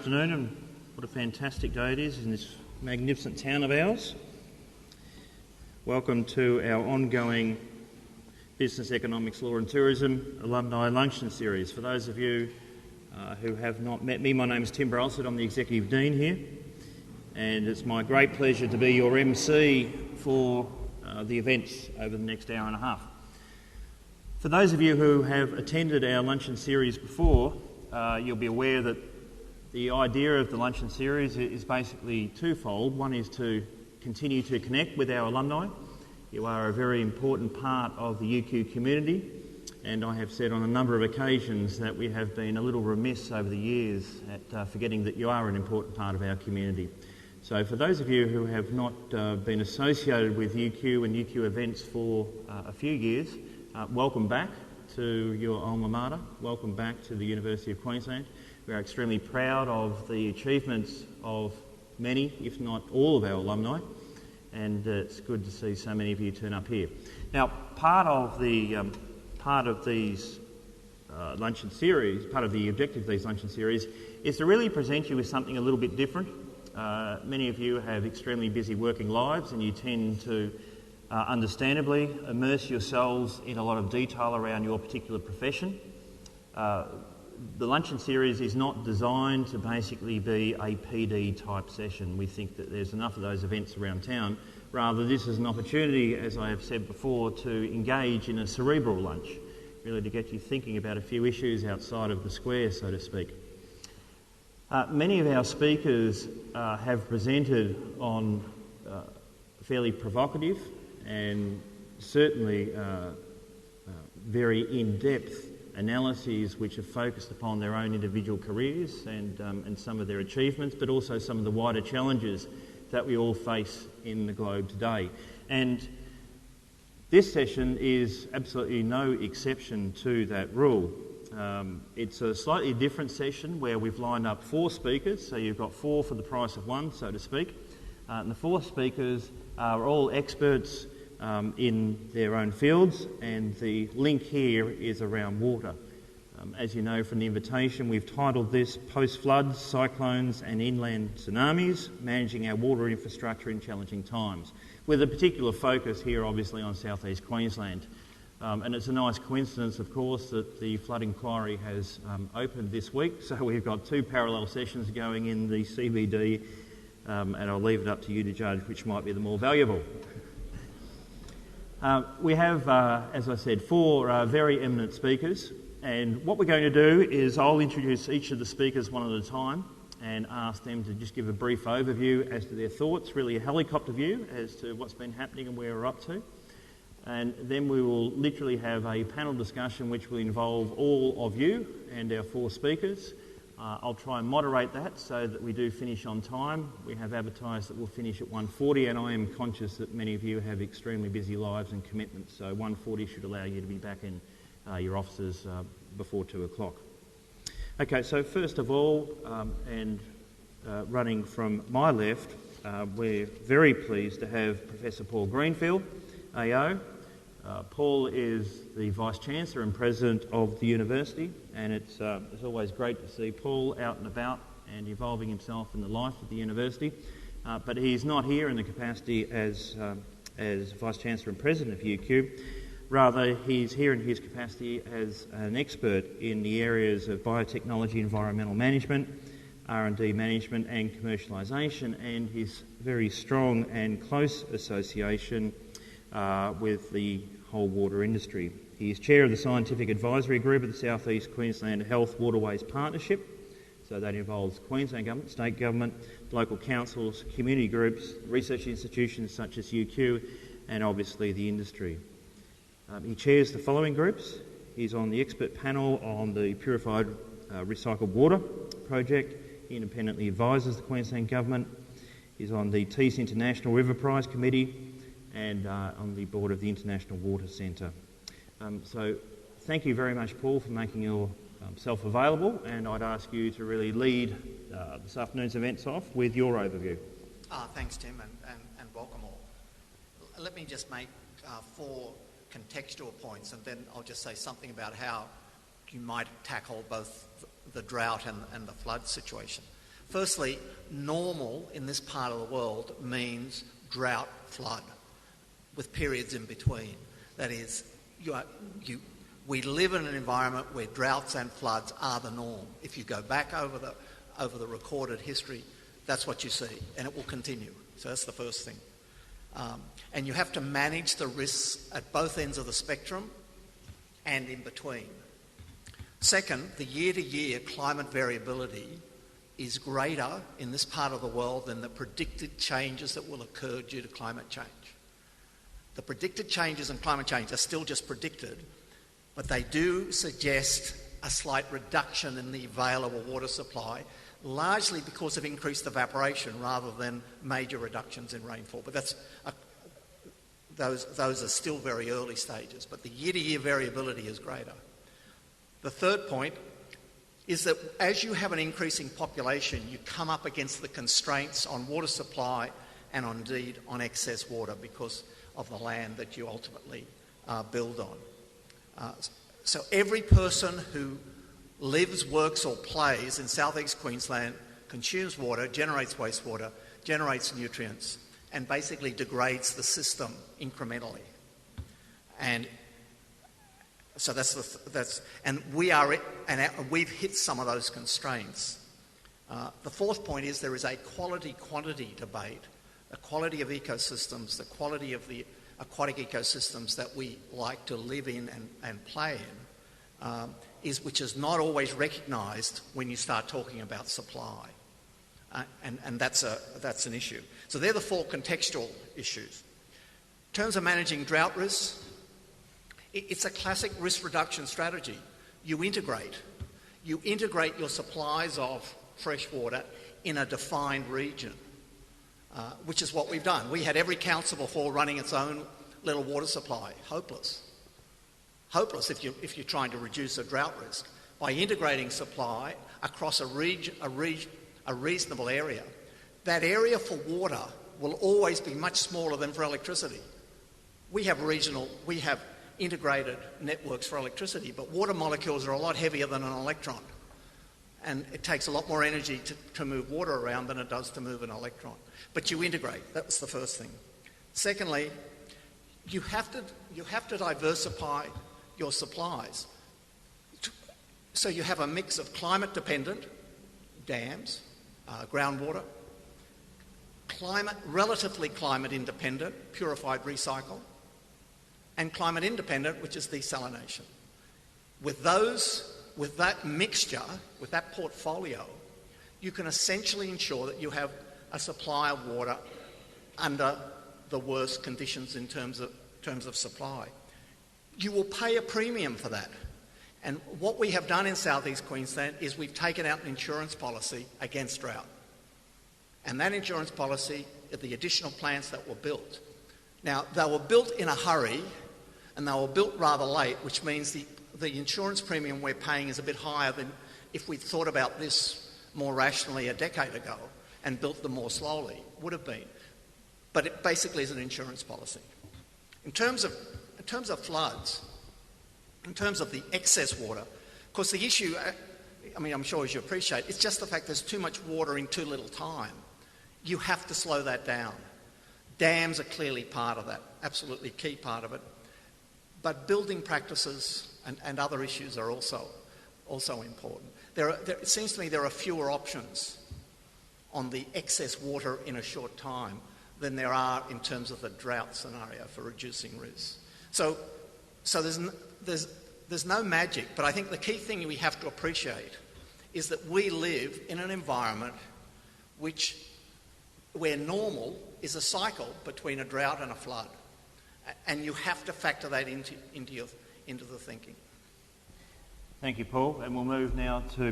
afternoon, and what a fantastic day it is in this magnificent town of ours. Welcome to our ongoing Business, Economics, Law and Tourism Alumni Luncheon Series. For those of you who have not met me, my name is Tim Brailsford. I'm the Executive Dean here, and it's my great pleasure to be your MC for the events over the next hour and a half. For those of you who have attended our luncheon series before, you'll be aware that the idea of the luncheon series is basically twofold. One is to continue to connect with our alumni. You are a very important part of the UQ community, and I have said on a number of occasions that we have been a little remiss over the years at forgetting that you are an important part of our community. So for those of you who have not been associated with UQ and UQ events for a few years, welcome back to your alma mater. Welcome back to the University of Queensland. We are extremely proud of the achievements of many, if not all, of our alumni, and it's good to see so many of you turn up here. Now, part of these luncheon series, part of the objective of these luncheon series, is to really present you with something a little bit different. Many of you have extremely busy working lives, and you tend to understandably immerse yourselves in a lot of detail around your particular profession. The luncheon series is not designed to basically be a PD type session. We think that there's enough of those events around town. Rather, this is an opportunity, as I have said before, to engage in a cerebral lunch, really to get you thinking about a few issues outside of the square, so to speak. Many of our speakers have presented on fairly provocative and certainly very in-depth analyses which are focused upon their own individual careers and some of their achievements, but also some of the wider challenges that we all face in the globe today. And this session is absolutely no exception to that rule. It's a slightly different session where we've lined up 4 speakers, so you've got 4 for the price of 1, so to speak. And the 4 speakers are all experts in their own fields, and the link here is around water. As you know from the invitation, we've titled this Post-Floods, Cyclones and Inland Tsunamis, Managing Our Water Infrastructure in Challenging Times, with a particular focus here obviously on southeast Queensland. And it's a nice coincidence, of course, that the flood inquiry has opened this week, so we've got 2 parallel sessions going in the CBD, and I'll leave it up to you to judge which might be the more valuable. We have, as I said, 4 very eminent speakers, and what we're going to do is I'll introduce each of the speakers one at a time and ask them to just give a brief overview as to their thoughts, really a helicopter view as to what's been happening and where we're up to. And then we will literally have a panel discussion which will involve all of you and our 4 speakers. I'll try and moderate that so that we do finish on time. We have advertised that we'll finish at 1:40, and I am conscious that many of you have extremely busy lives and commitments, so 1:40 should allow you to be back in your offices before 2 o'clock. Okay, so first of all, running from my left, we're very pleased to have Professor Paul Greenfield AO. Paul is the Vice-Chancellor and President of the University, and it's always great to see Paul out and about and involving himself in the life of the University. But he's not here in the capacity as Vice-Chancellor and President of UQ. Rather, he's here in his capacity as an expert in the areas of biotechnology, environmental management, R&D management and commercialisation, and his very strong and close association with the whole water industry. He is Chair of the Scientific Advisory Group of the South East Queensland Health Waterways Partnership, so that involves Queensland Government, State Government, local councils, community groups, research institutions such as UQ, and obviously the industry. He chairs the following groups. He's on the expert panel on the Purified Recycled Water project. He independently advises the Queensland Government. He's on the TEAS International River Prize Committee and on the board of the International Water Centre. So thank you very much, Paul, for making yourself available, and I'd ask you to really lead this afternoon's events off with your overview. Thanks, Tim, and welcome all. Let me just make 4 contextual points, and then I'll just say something about how you might tackle both the drought and the flood situation. Firstly, normal in this part of the world means drought, flood, with periods in between. That is, we live in an environment where droughts and floods are the norm. If you go back over the recorded history, that's what you see, and it will continue. So that's the first thing. And you have to manage the risks at both ends of the spectrum and in between. Second, the year-to-year climate variability is greater in this part of the world than the predicted changes that will occur due to climate change. The predicted changes in climate change are still just predicted, but they do suggest a slight reduction in the available water supply, largely because of increased evaporation rather than major reductions in rainfall. But those are still very early stages, but the year-to-year variability is greater. The third point is that as you have an increasing population, you come up against the constraints on water supply and indeed on excess water because of the land that you ultimately build on. So every person who lives, works or plays in southeast Queensland consumes water, generates wastewater, generates nutrients and basically degrades the system incrementally. And so we've hit some of those constraints. The fourth point is there is a quality-quantity debate. The quality of ecosystems, the quality of the aquatic ecosystems that we like to live in and play in, which is not always recognised when you start talking about supply. And that's an issue. So they're the four contextual issues. In terms of managing drought risks, it's a classic risk reduction strategy. You integrate your supplies of fresh water in a defined region, which is what we've done. We had every council before running its own little water supply. Hopeless if you're trying to reduce a drought risk. By integrating supply across a reasonable area, that area for water will always be much smaller than for electricity. We have integrated networks for electricity, but water molecules are a lot heavier than an electron. And it takes a lot more energy to move water around than it does to move an electron. But you integrate. That's the first thing. Secondly, you have to diversify your supplies. So you have a mix of climate-dependent dams, groundwater, relatively climate-independent, purified recycle, and climate-independent, which is desalination. With that mixture, with that portfolio, you can essentially ensure that you have a supply of water under the worst conditions in terms of supply. You will pay a premium for that. And what we have done in southeast Queensland is we've taken out an insurance policy against drought. And that insurance policy are the additional plants that were built. Now, they were built in a hurry and they were built rather late, which means the insurance premium we're paying is a bit higher than if we'd thought about this more rationally a decade ago and built them more slowly, would have been. But it basically is an insurance policy. In terms of floods, in terms of the excess water, of course the issue, I'm sure as you appreciate, it's just the fact there's too much water in too little time. You have to slow that down. Dams are clearly part of that, absolutely key part of it. But building practices and other issues are also important. It seems to me there are fewer options on the excess water in a short time than there are in terms of the drought scenario for reducing risks. So there's no magic, but I think the key thing we have to appreciate is that we live in an environment where normal is a cycle between a drought and a flood. And you have to factor that into the thinking. Thank you, Paul. And we'll move now to